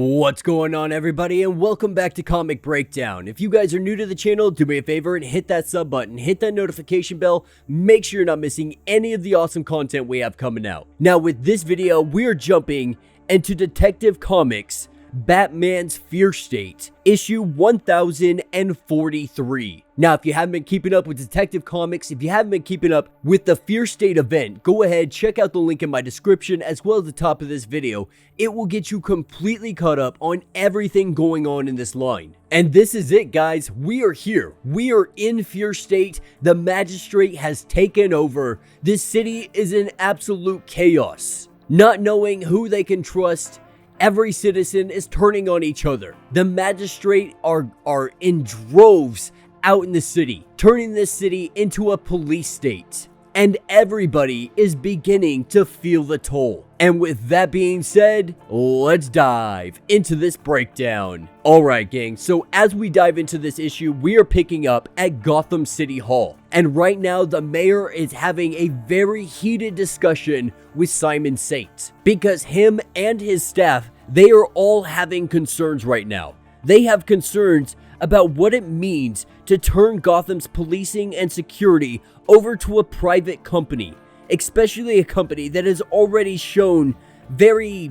What's going on, everybody, and welcome back to Comic Breakdown. If you guys are new to the channel, do me a favor and hit that sub button, hit that notification bell, make sure you're not missing any of the awesome content we have coming out. Now, with this video, we're jumping into Detective Comics' Batman's Fear State, issue 1043. Now, if you haven't been keeping up with Detective Comics, if you haven't been keeping up with the Fear State event, go ahead, check out the link in my description as well as the top of this video. It will get you completely caught up on everything going on in this line. And this is it, guys. We are here. We are in Fear State. The magistrate has taken over. This city is in absolute chaos. Not knowing who they can trust, every citizen is turning on each other. The magistrate are in droves out in the city, turning this city into a police state. And everybody is beginning to feel the toll. And with that being said, let's dive into this breakdown. Alright, gang, so as we dive into this issue, we are picking up at Gotham City Hall. And right now, the mayor is having a very heated discussion with Simon Saint. Because him and his staff, they are all having concerns right now. They have concerns about what it means to turn Gotham's policing and security over to a private company, especially a company that has already shown very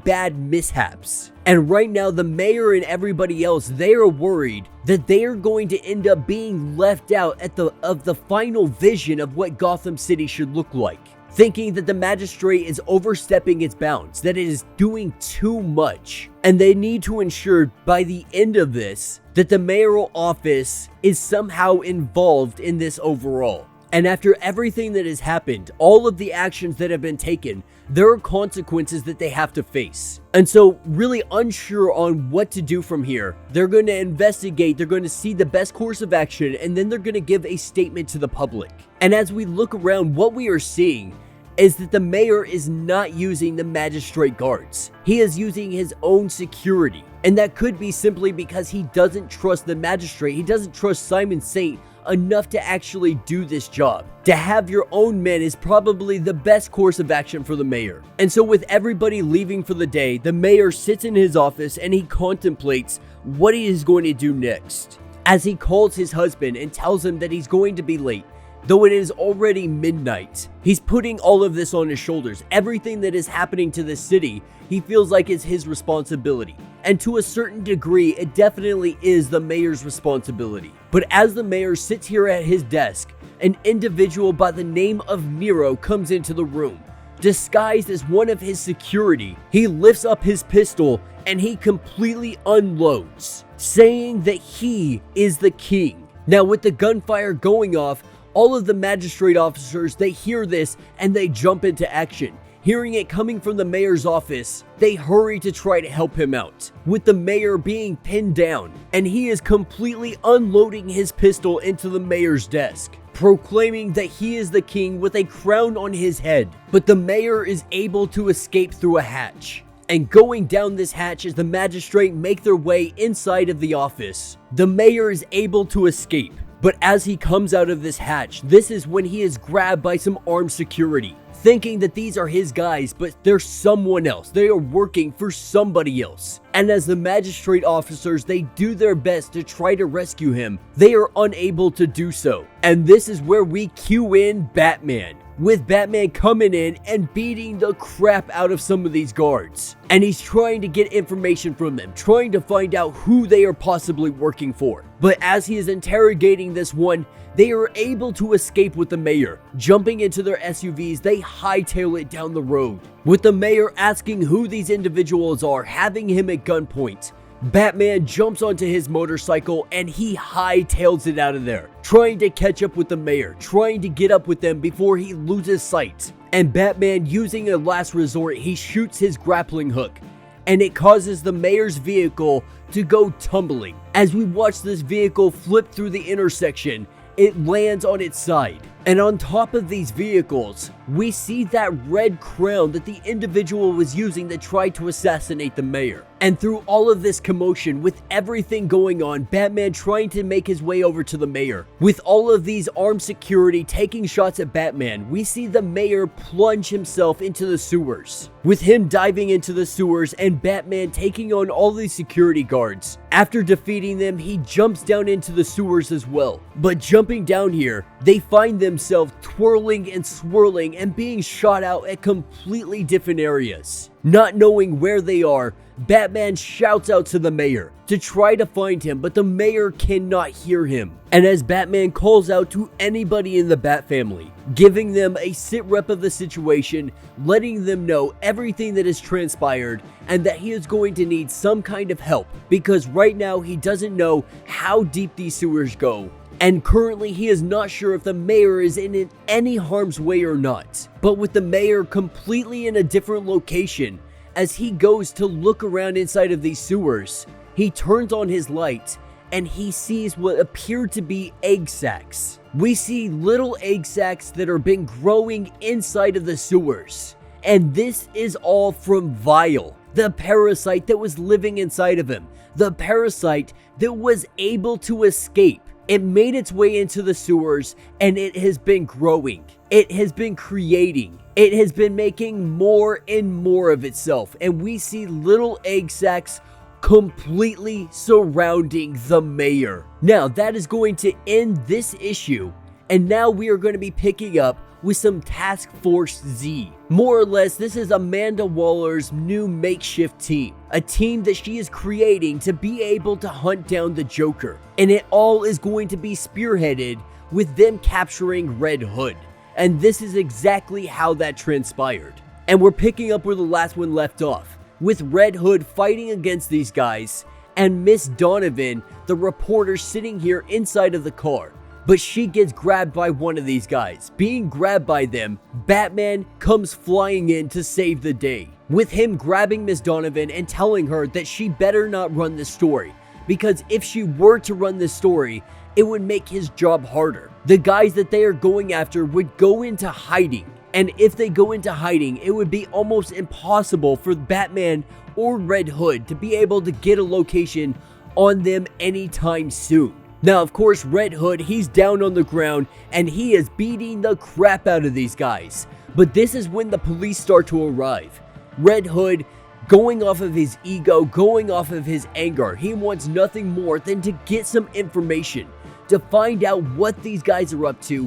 bad mishaps. And right now, the mayor and everybody else, they are worried that they are going to end up being left out of the final vision of what Gotham City should look like. Thinking that the magistrate is overstepping its bounds, that it is doing too much. And they need to ensure by the end of this that the mayoral office is somehow involved in this overall. And after everything that has happened, all of the actions that have been taken, there are consequences that they have to face. And so, really unsure on what to do from here, they're going to investigate, they're going to see the best course of action, and then they're going to give a statement to the public. And as we look around, what we are seeing is that the mayor is not using the magistrate guards. He is using his own security. And that could be simply because he doesn't trust the magistrate. He doesn't trust Simon Saint enough to actually do this job. To have your own men is probably the best course of action for the mayor. And so with everybody leaving for the day, the mayor sits in his office and he contemplates what he is going to do next. As he calls his husband and tells him that he's going to be late, though it is already midnight. He's putting all of this on his shoulders. Everything that is happening to this city, he feels like is his responsibility. And to a certain degree, it definitely is the mayor's responsibility. But as the mayor sits here at his desk, an individual by the name of Nero comes into the room. Disguised as one of his security, he lifts up his pistol and he completely unloads, saying that he is the king. Now, with the gunfire going off, all of the magistrate officers, they hear this and they jump into action. Hearing it coming from the mayor's office, they hurry to try to help him out, with the mayor being pinned down, and he is completely unloading his pistol into the mayor's desk, proclaiming that he is the king with a crown on his head. But the mayor is able to escape through a hatch. And going down this hatch as the magistrate make their way inside of the office, the mayor is able to escape. But as he comes out of this hatch, this is when he is grabbed by some armed security, thinking that these are his guys, but they're someone else. They are working for somebody else. And as the magistrate officers, they do their best to try to rescue him, they are unable to do so. And this is where we cue in Batman, with Batman coming in and beating the crap out of some of these guards. And he's trying to get information from them, trying to find out who they are possibly working for. But as he is interrogating this one, they are able to escape with the mayor. Jumping into their SUVs, they hightail it down the road, with the mayor asking who these individuals are, having him at gunpoint. Batman jumps onto his motorcycle and he hightails it out of there, trying to catch up with the mayor, trying to get up with them before he loses sight. And Batman, using a last resort, he shoots his grappling hook, and it causes the mayor's vehicle to go tumbling. As we watch this vehicle flip through the intersection, it lands on its side. And on top of these vehicles, we see that red crown that the individual was using to try to assassinate the mayor. And through all of this commotion, with everything going on, Batman trying to make his way over to the mayor, with all of these armed security taking shots at Batman, we see the mayor plunge himself into the sewers. With him diving into the sewers and Batman taking on all these security guards. After defeating them, he jumps down into the sewers as well. But jumping down here, they find themselves twirling and swirling and being shot out at completely different areas. Not knowing where they are, Batman shouts out to the mayor to try to find him, but the mayor cannot hear him. And as Batman calls out to anybody in the Bat family, giving them a sit-rep of the situation, letting them know everything that has transpired and that he is going to need some kind of help, because right now he doesn't know how deep these sewers go. And currently he is not sure if the mayor is in any harm's way or not. But with the mayor completely in a different location, as he goes to look around inside of these sewers, he turns on his light and he sees what appear to be egg sacs. We see little egg sacs that are been growing inside of the sewers. And this is all from Vile, the parasite that was living inside of him. The parasite that was able to escape. It made its way into the sewers and it has been growing. It has been creating. It has been making more and more of itself. And we see little egg sacs completely surrounding the mayor. Now that is going to end this issue. And now we are going to be picking up with some Task Force Z. More or less, this is Amanda Waller's new makeshift team. A team that she is creating to be able to hunt down the Joker. And it all is going to be spearheaded with them capturing Red Hood. And this is exactly how that transpired. And we're picking up where the last one left off, with Red Hood fighting against these guys, and Miss Donovan, the reporter, sitting here inside of the car. But she gets grabbed by one of these guys. Being grabbed by them, Batman comes flying in to save the day, with him grabbing Miss Donovan and telling her that she better not run this story, because if she were to run this story, it would make his job harder. The guys that they are going after would go into hiding, and if they go into hiding, it would be almost impossible for Batman or Red Hood to be able to get a location on them anytime soon. Now, of course, Red Hood, he's down on the ground and he is beating the crap out of these guys. But this is when the police start to arrive. Red Hood, going off of his ego, going off of his anger, he wants nothing more than to get some information, to find out what these guys are up to,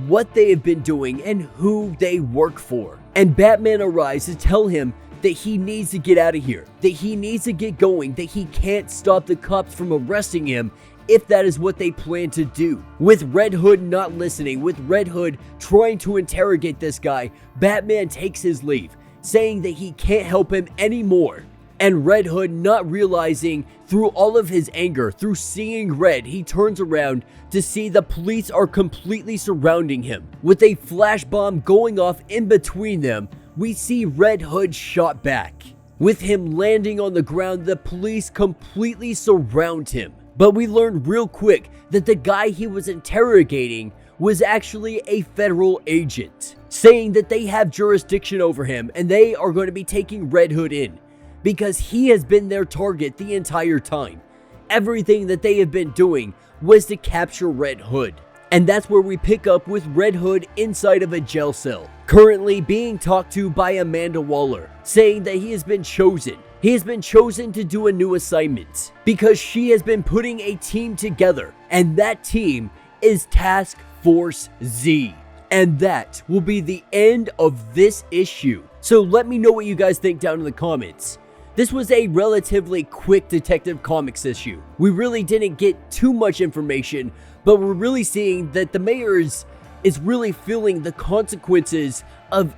what they have been doing, and who they work for. And Batman arrives to tell him that he needs to get out of here, that he needs to get going, that he can't stop the cops from arresting him if that is what they plan to do. With Red Hood not listening, with Red Hood trying to interrogate this guy, Batman takes his leave, saying that he can't help him anymore. And Red Hood, not realizing through all of his anger, through seeing red, he turns around to see the police are completely surrounding him. With a flash bomb going off in between them, we see Red Hood shot back. With him landing on the ground, the police completely surround him. But we learned real quick that the guy he was interrogating was actually a federal agent, saying that they have jurisdiction over him and they are going to be taking Red Hood in because he has been their target the entire time. Everything that they have been doing was to capture Red Hood. And that's where we pick up with Red Hood inside of a jail cell, currently being talked to by Amanda Waller, saying that he has been chosen. He has been chosen to do a new assignment because she has been putting a team together, and that team is Task Force Z. And that will be the end of this issue. So let me know what you guys think down in the comments. This was a relatively quick Detective Comics issue. We really didn't get too much information, but we're really seeing that the mayor is really feeling the consequences of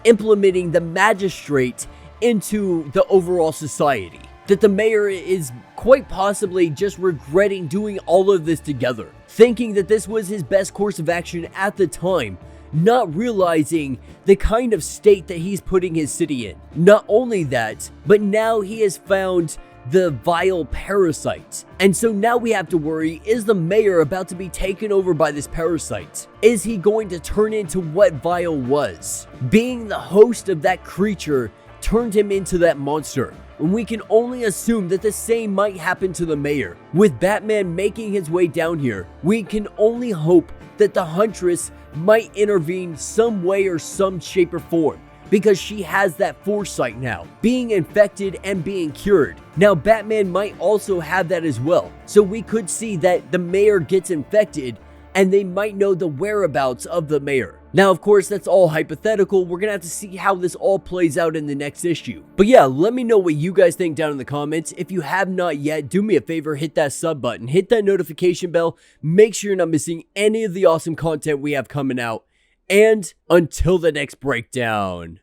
implementing the magistrate into the overall society. That the mayor is quite possibly just regretting doing all of this together, thinking that this was his best course of action at the time, not realizing the kind of state that he's putting his city in. Not only that, but now he has found the vile parasite. And so now we have to worry, is the mayor about to be taken over by this parasite? Is he going to turn into what Vile was? Being the host of that creature turned him into that monster. And we can only assume that the same might happen to the mayor. With Batman making his way down here, we can only hope that the Huntress might intervene some way or some shape or form, because she has that foresight now, being infected and being cured. Now Batman might also have that as well, so we could see that the mayor gets infected and they might know the whereabouts of the mayor. Now, of course, that's all hypothetical. We're gonna have to see how this all plays out in the next issue. But yeah, let me know what you guys think down in the comments. If you have not yet, do me a favor, hit that sub button, hit that notification bell, make sure you're not missing any of the awesome content we have coming out. And until the next breakdown.